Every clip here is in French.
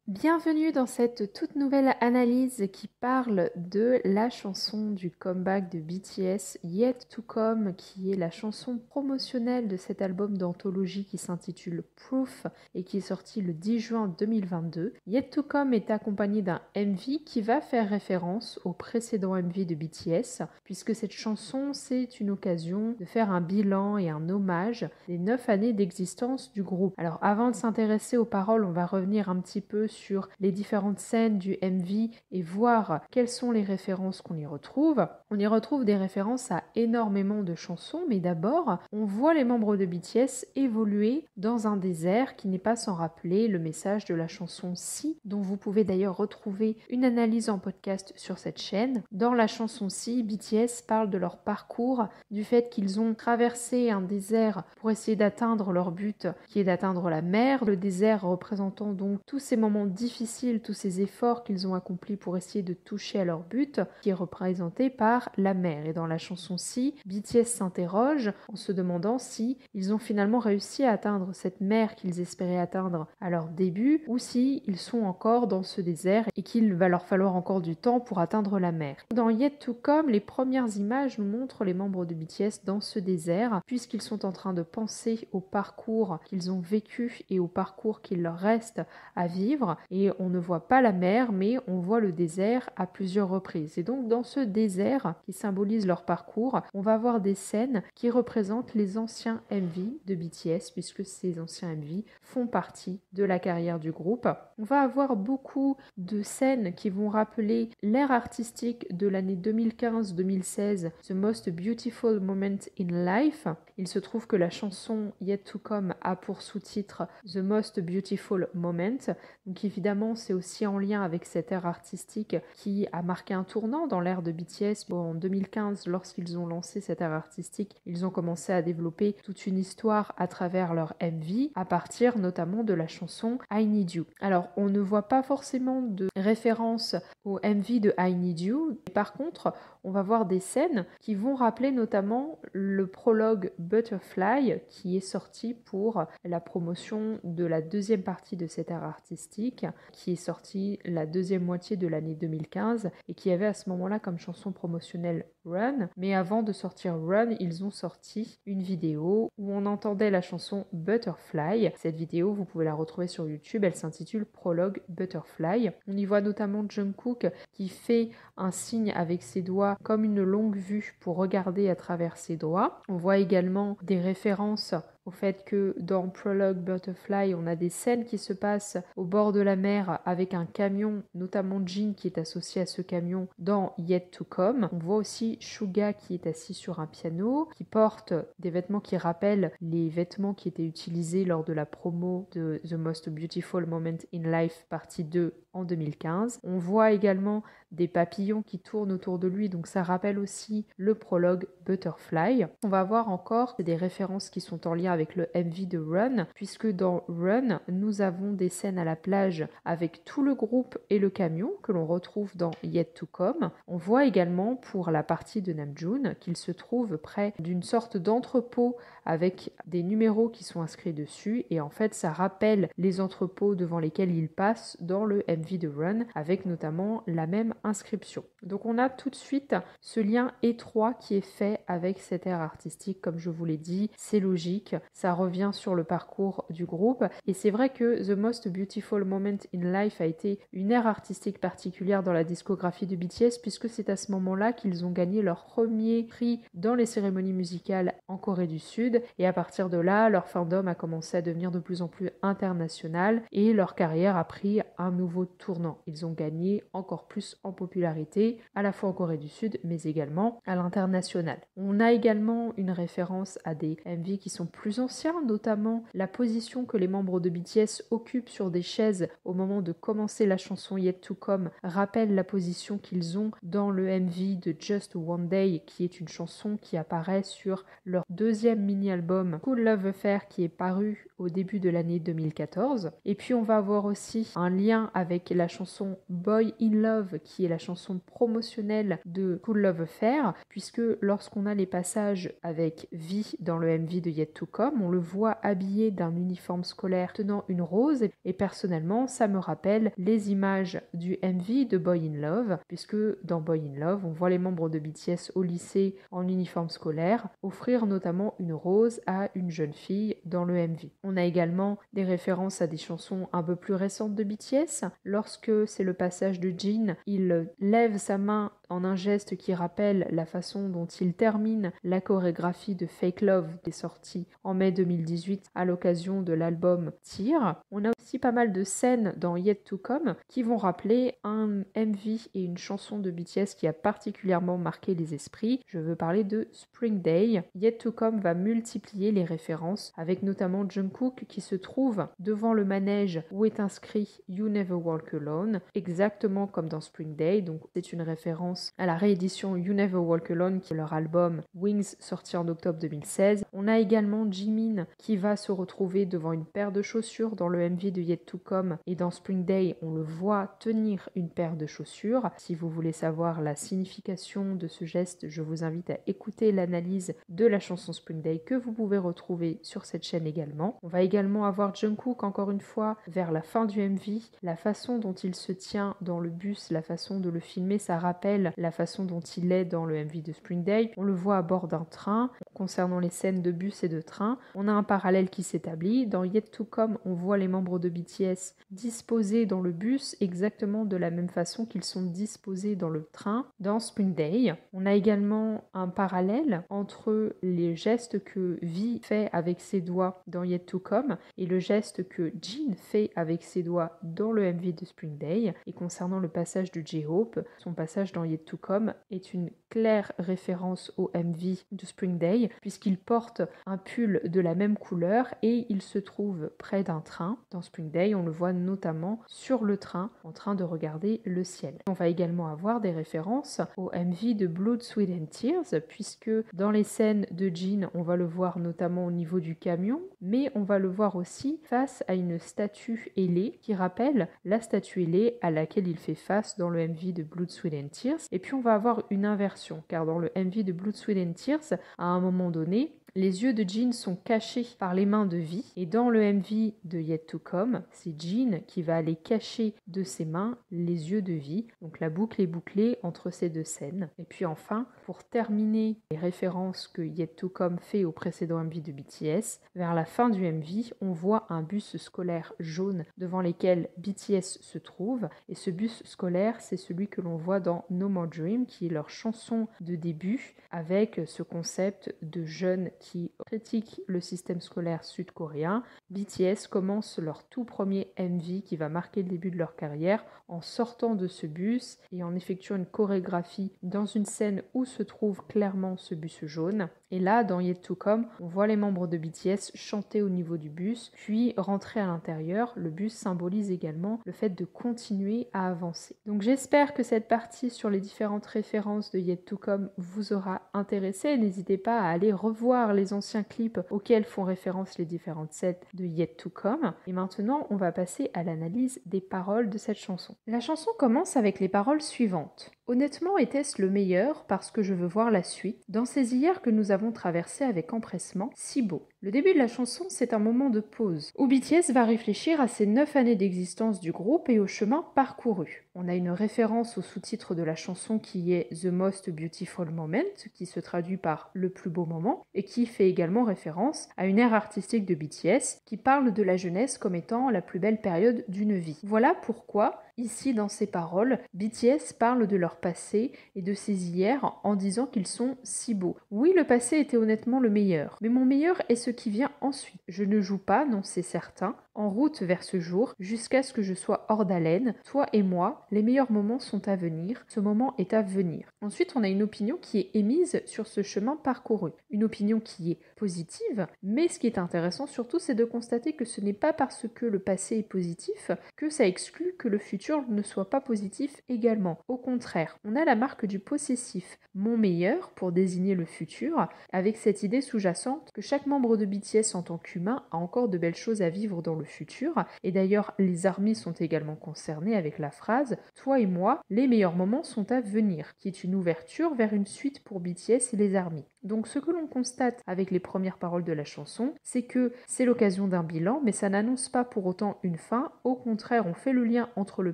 Bienvenue dans cette toute nouvelle analyse qui parle de la chanson du comeback de BTS Yet to Come, qui est la chanson promotionnelle de cet album d'anthologie qui s'intitule Proof et qui est sorti le 10 juin 2022. Yet to Come est accompagné d'un MV qui va faire référence au précédent MV de BTS, puisque cette chanson c'est une occasion de faire un bilan et un hommage des 9 années d'existence du groupe. Alors avant de s'intéresser aux paroles, on va revenir un petit peu sur les différentes scènes du MV et voir quelles sont les références qu'on y retrouve. On y retrouve des références à énormément de chansons, mais d'abord, on voit les membres de BTS évoluer dans un désert qui n'est pas sans rappeler le message de la chanson Si, dont vous pouvez d'ailleurs retrouver une analyse en podcast sur cette chaîne. Dans la chanson Si, BTS parle de leur parcours, du fait qu'ils ont traversé un désert pour essayer d'atteindre leur but, qui est d'atteindre la mer, le désert représentant donc tous ces moments difficiles, tous ces efforts qu'ils ont accomplis pour essayer de toucher à leur but, qui est représenté par la mer. Et dans la chanson Si, BTS s'interroge en se demandant si ils ont finalement réussi à atteindre cette mer qu'ils espéraient atteindre à leur début, ou si ils sont encore dans ce désert et qu'il va leur falloir encore du temps pour atteindre la mer. Dans Yet to Come, les premières images nous montrent les membres de BTS dans ce désert, puisqu'ils sont en train de penser au parcours qu'ils ont vécu et au parcours qu'il leur reste à vivre, et on ne voit pas la mer mais on voit le désert à plusieurs reprises. Et donc dans ce désert qui symbolise leur parcours, on va avoir des scènes qui représentent les anciens MV de BTS, puisque ces anciens MV font partie de la carrière du groupe. On va avoir beaucoup de scènes qui vont rappeler l'ère artistique de l'année 2015-2016, The Most Beautiful Moment in Life. Il se trouve que la chanson Yet to Come a pour sous-titre The Most Beautiful Moment. Donc évidemment, c'est aussi en lien avec cette ère artistique qui a marqué un tournant dans l'ère de BTS. En 2015, lorsqu'ils ont lancé cette ère artistique, ils ont commencé à développer toute une histoire à travers leur MV, à partir notamment de la chanson I Need You. Alors, on ne voit pas forcément de référence au MV de I Need You. Par contre, on va voir des scènes qui vont rappeler notamment le prologue Butterfly qui est sorti pour la promotion de la deuxième partie de cette ère artistique, qui est sortie la deuxième moitié de l'année 2015 et qui avait à ce moment-là comme chanson promotionnelle Run. Mais avant de sortir Run, ils ont sorti une vidéo où on entendait la chanson Butterfly. Cette vidéo, vous pouvez la retrouver sur YouTube, elle s'intitule Prologue Butterfly. On y voit notamment Jungkook qui fait un signe avec ses doigts comme une longue vue pour regarder à travers ses doigts. On voit également des références au fait que dans Prologue Butterfly, on a des scènes qui se passent au bord de la mer avec un camion, notamment Jin qui est associé à ce camion dans Yet to Come. On voit aussi Suga qui est assis sur un piano, qui porte des vêtements qui rappellent les vêtements qui étaient utilisés lors de la promo de The Most Beautiful Moment in Life partie 2 en 2015. On voit également des papillons qui tournent autour de lui, donc ça rappelle aussi le prologue Butterfly. On va voir encore des références qui sont en lien avec le MV de Run, puisque dans Run, nous avons des scènes à la plage avec tout le groupe et le camion que l'on retrouve dans Yet to Come. On voit également pour la partie de Namjoon qu'il se trouve près d'une sorte d'entrepôt avec des numéros qui sont inscrits dessus, et en fait ça rappelle les entrepôts devant lesquels il passe dans le MV de Run, avec notamment la même inscription. Donc on a tout de suite ce lien étroit qui est fait avec cette ère artistique, comme je vous l'ai dit, c'est logique, ça revient sur le parcours du groupe, et c'est vrai que The Most Beautiful Moment in Life a été une ère artistique particulière dans la discographie de BTS, puisque c'est à ce moment-là qu'ils ont gagné leur premier prix dans les cérémonies musicales en Corée du Sud, et à partir de là, leur fandom a commencé à devenir de plus en plus international, et leur carrière a pris un nouveau tournant. Ils ont gagné encore plus en popularité, à la fois en Corée du Sud, mais également à l'international. On a également une référence à des MV qui sont plus anciens, notamment la position que les membres de BTS occupent sur des chaises au moment de commencer la chanson Yet to Come rappelle la position qu'ils ont dans le MV de Just One Day, qui est une chanson qui apparaît sur leur deuxième mini-album Cool Love Affair, qui est paru au début de l'année 2014. Et puis on va avoir aussi un lien avec la chanson Boy in Love, qui est la chanson promotionnelle de Cool Love Affair, puisque lorsqu'on a les passages avec V dans le MV de Yet to Com, on le voit habillé d'un uniforme scolaire tenant une rose et personnellement ça me rappelle les images du MV de Boy in Love, puisque dans Boy in Love on voit les membres de BTS au lycée en uniforme scolaire offrir notamment une rose à une jeune fille dans le MV. On a également des références à des chansons un peu plus récentes de BTS. Lorsque c'est le passage de Jin, il lève sa main en un geste qui rappelle la façon dont il termine la chorégraphie de Fake Love qui est sortie en mai 2018 à l'occasion de l'album Tear. On a aussi pas mal de scènes dans Yet to Come qui vont rappeler un MV et une chanson de BTS qui a particulièrement marqué les esprits. Je veux parler de Spring Day. Yet to Come va multiplier les références avec notamment Jungkook qui se trouve devant le manège où est inscrit You Never Walk Alone, exactement comme dans Spring Day. Donc c'est une référence à la réédition You Never Walk Alone qui est leur album Wings sorti en octobre 2016. On a également Jimin qui va se retrouver devant une paire de chaussures dans le MV de Yet to Come et dans Spring Day on le voit tenir une paire de chaussures. Si vous voulez savoir la signification de ce geste, je vous invite à écouter l'analyse de la chanson Spring Day que vous pouvez retrouver sur cette chaîne également. On va également avoir Jungkook encore une fois vers la fin du MV. La façon dont il se tient dans le bus, la façon de le filmer, ça rappelle la façon dont il est dans le MV de Spring Day. On le voit à bord d'un train. Concernant les scènes de bus et de train, on a un parallèle qui s'établit. Dans Yet to Come, on voit les membres de BTS disposés dans le bus exactement de la même façon qu'ils sont disposés dans le train dans Spring Day. On a également un parallèle entre les gestes que V fait avec ses doigts dans Yet to Come et le geste que Jin fait avec ses doigts dans le MV de Spring Day. Et concernant le passage de J-Hope, son passage dans Yet to Come est une claire référence au MV de Spring Day puisqu'il porte un pull de la même couleur et il se trouve près d'un train. Dans Spring Day, on le voit notamment sur le train en train de regarder le ciel. On va également avoir des références au MV de Blood, Sweat and Tears puisque dans les scènes de Jin, on va le voir notamment au niveau du camion, mais on va le voir aussi face à une statue ailée qui rappelle la statue ailée à laquelle il fait face dans le MV de Blood, Sweat and Tears. Et puis on va avoir une inversion, car dans le MV de Blood, Sweat and Tears, à un moment donné, les yeux de Jin sont cachés par les mains de V. Et dans le MV de Yet to Come, c'est Jin qui va aller cacher de ses mains les yeux de V. Donc la boucle est bouclée entre ces deux scènes. Et puis enfin, pour terminer les références que Yet to Come fait au précédent MV de BTS, vers la fin du MV, on voit un bus scolaire jaune devant lequel BTS se trouve. Et ce bus scolaire, c'est celui que l'on voit dans No More Dream, qui est leur chanson de début, avec ce concept de jeunes qui critiquent le système scolaire sud-coréen. BTS commence leur tout premier MV qui va marquer le début de leur carrière en sortant de ce bus et en effectuant une chorégraphie dans une scène où se trouve clairement ce bus jaune. Et là, dans Yet to Come, on voit les membres de BTS chanter au niveau du bus, puis rentrer à l'intérieur. Le bus symbolise également le fait de continuer à avancer. Donc j'espère que cette partie sur les différentes références de Yet to Come vous aura intéressé. N'hésitez pas à aller revoir les anciens clips auxquels font référence les différentes sets de Yet to Come. Et maintenant, on va passer à l'analyse des paroles de cette chanson. La chanson commence avec les paroles suivantes. Honnêtement, était-ce le meilleur parce que je veux voir la suite dans ces hier que nous avons traversés avec empressement, si beau. Le début de la chanson, c'est un moment de pause où BTS va réfléchir à ces 9 années d'existence du groupe et au chemin parcouru. On a une référence au sous-titre de la chanson qui est The Most Beautiful Moment, qui se traduit par le plus beau moment, et qui fait également référence à une ère artistique de BTS qui parle de la jeunesse comme étant la plus belle période d'une vie. Voilà pourquoi, ici dans ces paroles, BTS parle de leur passé et de ses hier en disant qu'ils sont si beaux. Oui, le passé était honnêtement le meilleur, mais mon meilleur est ce qui vient ensuite. Je ne joue pas, non c'est certain, en route vers ce jour, jusqu'à ce que je sois hors d'haleine. Toi et moi, les meilleurs moments sont à venir, ce moment est à venir. Ensuite, on a une opinion qui est émise sur ce chemin parcouru. Une opinion qui est positive, mais ce qui est intéressant surtout, c'est de constater que ce n'est pas parce que le passé est positif que ça exclut que le futur ne soit pas positif également. Au contraire, on a la marque du possessif, mon meilleur, pour désigner le futur, avec cette idée sous-jacente que chaque membre de BTS en tant qu'humain a encore de belles choses à vivre dans le futur, et d'ailleurs les ARMY sont également concernés avec la phrase « Toi et moi, les meilleurs moments sont à venir », qui est une ouverture vers une suite pour BTS et les ARMY. Donc ce que l'on constate avec les premières paroles de la chanson, c'est que c'est l'occasion d'un bilan, mais ça n'annonce pas pour autant une fin. Au contraire, on fait le lien entre le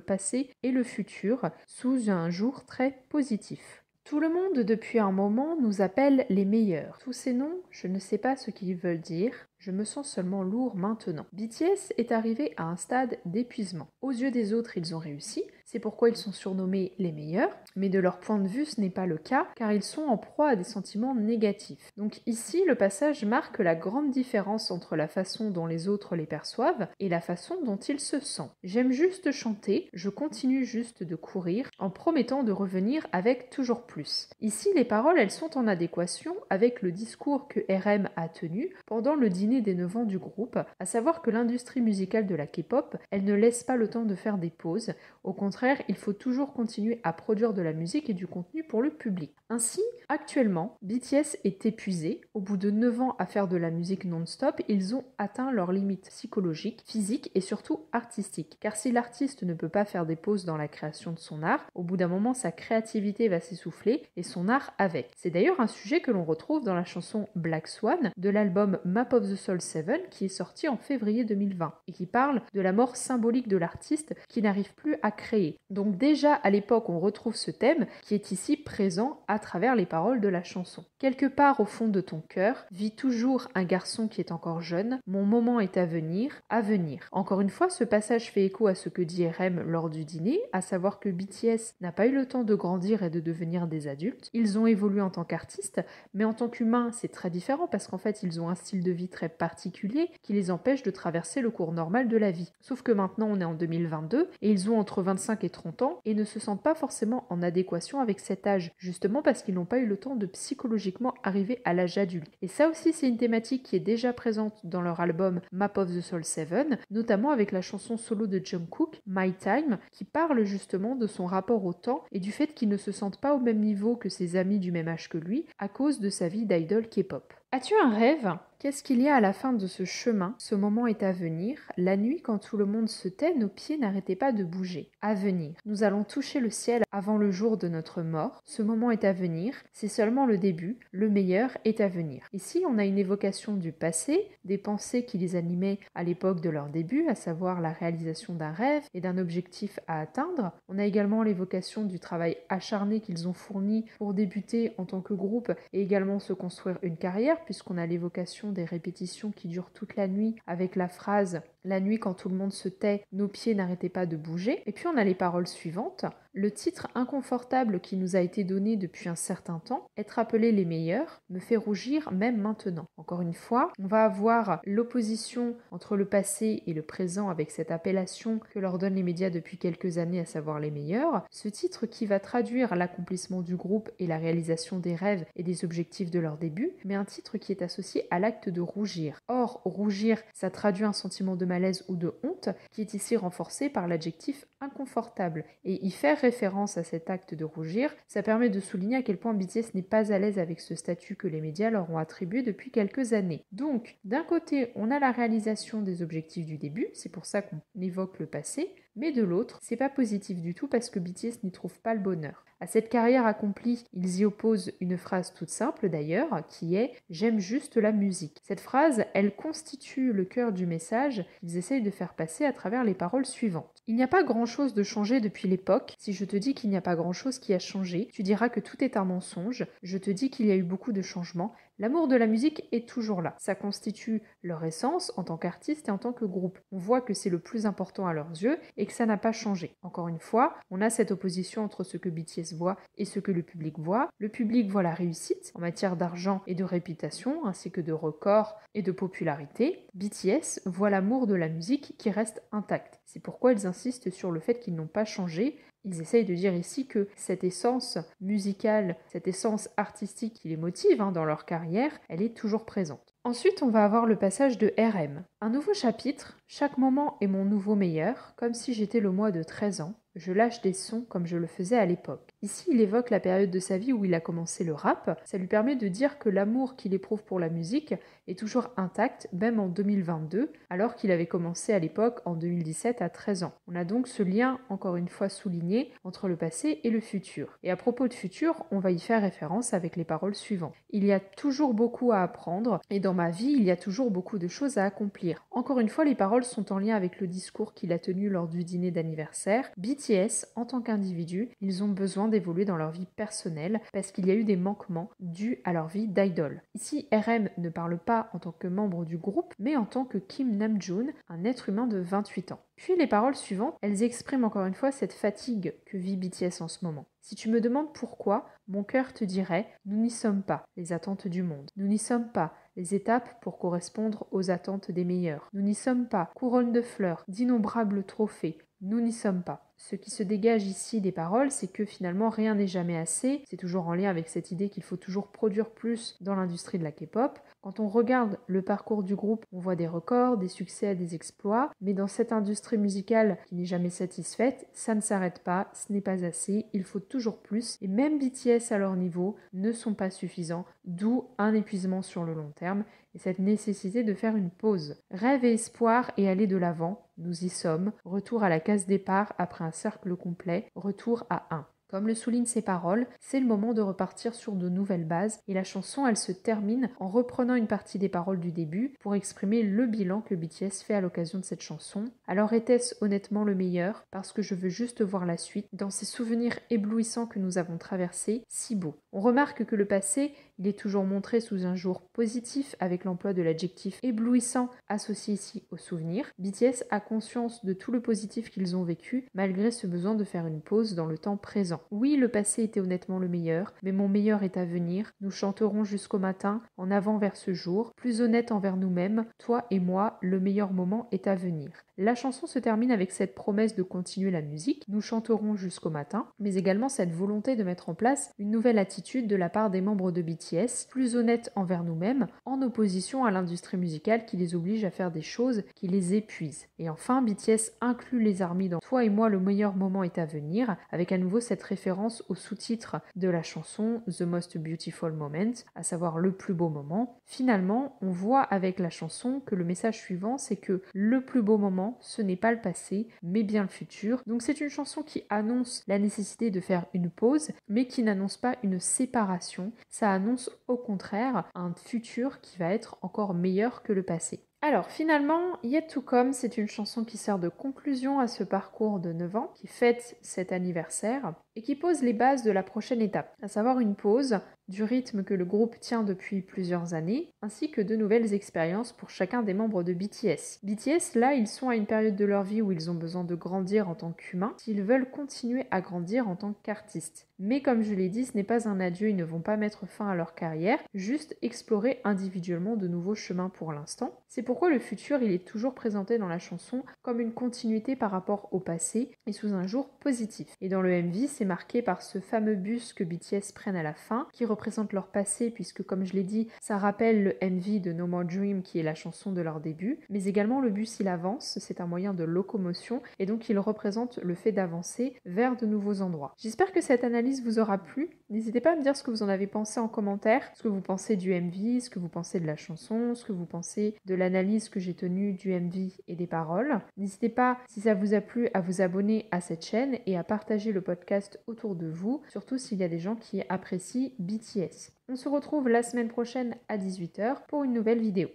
passé et le futur sous un jour très positif. Tout le monde depuis un moment nous appelle les meilleurs. Tous ces noms, je ne sais pas ce qu'ils veulent dire. Je me sens seulement lourd maintenant. BTS est arrivé à un stade d'épuisement. Aux yeux des autres, ils ont réussi, c'est pourquoi ils sont surnommés les meilleurs, mais de leur point de vue, ce n'est pas le cas, car ils sont en proie à des sentiments négatifs. Donc ici, le passage marque la grande différence entre la façon dont les autres les perçoivent et la façon dont ils se sentent. J'aime juste chanter, je continue juste de courir, en promettant de revenir avec toujours plus. Ici, les paroles, elles sont en adéquation avec le discours que RM a tenu pendant le dîner des 9 ans du groupe, à savoir que l'industrie musicale de la K-pop, elle ne laisse pas le temps de faire des pauses. Au contraire, il faut toujours continuer à produire de la musique et du contenu pour le public. Ainsi, actuellement, BTS est épuisé. Au bout de 9 ans à faire de la musique non-stop, ils ont atteint leurs limites psychologiques, physiques et surtout artistiques. Car si l'artiste ne peut pas faire des pauses dans la création de son art, au bout d'un moment, sa créativité va s'essouffler et son art avec. C'est d'ailleurs un sujet que l'on retrouve dans la chanson Black Swan de l'album Map of the Soul 7 qui est sorti en février 2020 et qui parle de la mort symbolique de l'artiste qui n'arrive plus à créer. Donc déjà à l'époque on retrouve ce thème qui est ici présent à travers les paroles de la chanson. Quelque part au fond de ton cœur vit toujours un garçon qui est encore jeune, mon moment est à venir, à venir. Encore une fois, ce passage fait écho à ce que dit RM lors du dîner, à savoir que BTS n'a pas eu le temps de grandir et de devenir des adultes. Ils ont évolué en tant qu'artistes, mais en tant qu'humains c'est très différent parce qu'en fait ils ont un style de vie très particulier qui les empêche de traverser le cours normal de la vie. Sauf que maintenant on est en 2022 et ils ont entre 25 et 30 ans et ne se sentent pas forcément en adéquation avec cet âge, justement parce qu'ils n'ont pas eu le temps de psychologiquement arriver à l'âge adulte. Et ça aussi c'est une thématique qui est déjà présente dans leur album Map of the Soul 7, notamment avec la chanson solo de Jungkook, My Time, qui parle justement de son rapport au temps et du fait qu'il ne se sente pas au même niveau que ses amis du même âge que lui à cause de sa vie d'idol K-pop. As-tu un rêve ? Qu'est-ce qu'il y a à la fin de ce chemin ? Ce moment est à venir. La nuit, quand tout le monde se tait, nos pieds n'arrêtaient pas de bouger. À venir. Nous allons toucher le ciel avant le jour de notre mort. Ce moment est à venir. C'est seulement le début. Le meilleur est à venir. Ici, on a une évocation du passé, des pensées qui les animaient à l'époque de leur début, à savoir la réalisation d'un rêve et d'un objectif à atteindre. On a également l'évocation du travail acharné qu'ils ont fourni pour débuter en tant que groupe et également se construire une carrière, puisqu'on a l'évocation des répétitions qui durent toute la nuit avec la phrase « La nuit quand tout le monde se tait, nos pieds n'arrêtaient pas de bouger ». Et puis on a les paroles suivantes. Le titre inconfortable qui nous a été donné depuis un certain temps, être appelé les meilleurs, me fait rougir même maintenant. Encore une fois, on va avoir l'opposition entre le passé et le présent avec cette appellation que leur donnent les médias depuis quelques années, à savoir les meilleurs. Ce titre qui va traduire l'accomplissement du groupe et la réalisation des rêves et des objectifs de leur début, mais un titre qui est associé à l'acte de rougir. Or, rougir, ça traduit un sentiment de malaise ou de honte qui est ici renforcé par l'adjectif inconfortable. Et y faire référence à cet acte de rougir, ça permet de souligner à quel point BTS n'est pas à l'aise avec ce statut que les médias leur ont attribué depuis quelques années. Donc, d'un côté, on a la réalisation des objectifs du début, c'est pour ça qu'on évoque le passé, mais de l'autre, c'est pas positif du tout parce que BTS n'y trouve pas le bonheur. À cette carrière accomplie, ils y opposent une phrase toute simple d'ailleurs, qui est « J'aime juste la musique ». Cette phrase, elle constitue le cœur du message qu'ils essayent de faire passer à travers les paroles suivantes. Il n'y a pas grand-chose de changé depuis l'époque. Si je te dis qu'il n'y a pas grand-chose qui a changé, tu diras que tout est un mensonge. Je te dis qu'il y a eu beaucoup de changements. L'amour de la musique est toujours là. Ça constitue leur essence en tant qu'artiste et en tant que groupe. On voit que c'est le plus important à leurs yeux et que ça n'a pas changé. Encore une fois, on a cette opposition entre ce que BTS voit et ce que le public voit. Le public voit la réussite en matière d'argent et de réputation, ainsi que de records et de popularité. BTS voit l'amour de la musique qui reste intact. C'est pourquoi ils insistent sur le fait qu'ils n'ont pas changé. Ils essayent de dire ici que cette essence musicale, cette essence artistique qui les motive dans leur carrière, elle est toujours présente. Ensuite, on va avoir le passage de RM. Un nouveau chapitre, chaque moment est mon nouveau meilleur, comme si j'étais le moi de 13 ans. Je lâche des sons comme je le faisais à l'époque. Ici, il évoque la période de sa vie où il a commencé le rap. Ça lui permet de dire que l'amour qu'il éprouve pour la musique est toujours intact, même en 2022, alors qu'il avait commencé à l'époque en 2017 à 13 ans. On a donc ce lien, encore une fois souligné, entre le passé et le futur. Et à propos de futur, on va y faire référence avec les paroles suivantes. Il y a toujours beaucoup à apprendre, et dans ma vie, il y a toujours beaucoup de choses à accomplir. Encore une fois, les paroles sont en lien avec le discours qu'il a tenu lors du dîner d'anniversaire. BTS, en tant qu'individu, ils ont besoin d'évoluer dans leur vie personnelle parce qu'il y a eu des manquements dus à leur vie d'idole. Ici, RM ne parle pas en tant que membre du groupe, mais en tant que Kim Namjoon, un être humain de 28 ans. Puis les paroles suivantes, elles expriment encore une fois cette fatigue que vit BTS en ce moment. Si tu me demandes pourquoi, mon cœur te dirait « Nous n'y sommes pas, les attentes du monde. Nous n'y sommes pas, les étapes pour correspondre aux attentes des meilleurs. Nous n'y sommes pas, couronne de fleurs, d'innombrables trophées. Nous n'y sommes pas. » Ce qui se dégage ici des paroles, c'est que finalement rien n'est jamais assez. C'est toujours en lien avec cette idée qu'il faut toujours produire plus dans l'industrie de la K-pop. Quand on regarde le parcours du groupe, on voit des records, des succès, des exploits, mais dans cette industrie musicale qui n'est jamais satisfaite, ça ne s'arrête pas, ce n'est pas assez, il faut toujours plus, et même BTS à leur niveau ne sont pas suffisants, d'où un épuisement sur le long terme, et cette nécessité de faire une pause. Rêve et espoir et aller de l'avant, nous y sommes, retour à la case départ après un cercle complet, retour à 1. Comme le soulignent ces paroles, c'est le moment de repartir sur de nouvelles bases et la chanson elle se termine en reprenant une partie des paroles du début pour exprimer le bilan que BTS fait à l'occasion de cette chanson. Alors était-ce honnêtement le meilleur? Parce que je veux juste voir la suite dans ces souvenirs éblouissants que nous avons traversés, si beaux. On remarque que le passé, il est toujours montré sous un jour positif avec l'emploi de l'adjectif éblouissant associé ici au souvenir. BTS a conscience de tout le positif qu'ils ont vécu malgré ce besoin de faire une pause dans le temps présent. Oui, le passé était honnêtement le meilleur, mais mon meilleur est à venir. Nous chanterons jusqu'au matin, en avant vers ce jour, plus honnête envers nous-mêmes, toi et moi, le meilleur moment est à venir. La chanson se termine avec cette promesse de continuer la musique, nous chanterons jusqu'au matin, mais également cette volonté de mettre en place une nouvelle attitude de la part des membres de BTS, plus honnête envers nous-mêmes, en opposition à l'industrie musicale qui les oblige à faire des choses qui les épuisent. Et enfin, BTS inclut les ARMY dans Toi et moi, le meilleur moment est à venir, avec à nouveau cette référence au sous-titre de la chanson The Most Beautiful Moment, à savoir le plus beau moment. Finalement, on voit avec la chanson que le message suivant, c'est que le plus beau moment, ce n'est pas le passé, mais bien le futur. Donc c'est une chanson qui annonce la nécessité de faire une pause, mais qui n'annonce pas une séparation. Ça annonce au contraire un futur qui va être encore meilleur que le passé. Alors finalement, Yet to Come, c'est une chanson qui sert de conclusion à ce parcours de 9 ans, qui fête cet anniversaire et qui pose les bases de la prochaine étape, à savoir une pause du rythme que le groupe tient depuis plusieurs années, ainsi que de nouvelles expériences pour chacun des membres de BTS. BTS, là, ils sont à une période de leur vie où ils ont besoin de grandir en tant qu'humains, s'ils veulent continuer à grandir en tant qu'artistes. Mais comme je l'ai dit, ce n'est pas un adieu, ils ne vont pas mettre fin à leur carrière, juste explorer individuellement de nouveaux chemins pour l'instant. C'est pourquoi le futur, il est toujours présenté dans la chanson comme une continuité par rapport au passé et sous un jour positif. Et dans le MV, c'est marqué par ce fameux bus que BTS prennent à la fin, qui représente leur passé puisque, comme je l'ai dit, ça rappelle le MV de No More Dream qui est la chanson de leur début, mais également le bus il avance, c'est un moyen de locomotion et donc il représente le fait d'avancer vers de nouveaux endroits. J'espère que cette analyse vous aura plu. N'hésitez pas à me dire ce que vous en avez pensé en commentaire, ce que vous pensez du MV, ce que vous pensez de la chanson, ce que vous pensez de l'analyse que j'ai tenue du MV et des paroles. N'hésitez pas, si ça vous a plu, à vous abonner à cette chaîne et à partager le podcast autour de vous, surtout s'il y a des gens qui apprécient BTS. On se retrouve la semaine prochaine à 18 h pour une nouvelle vidéo.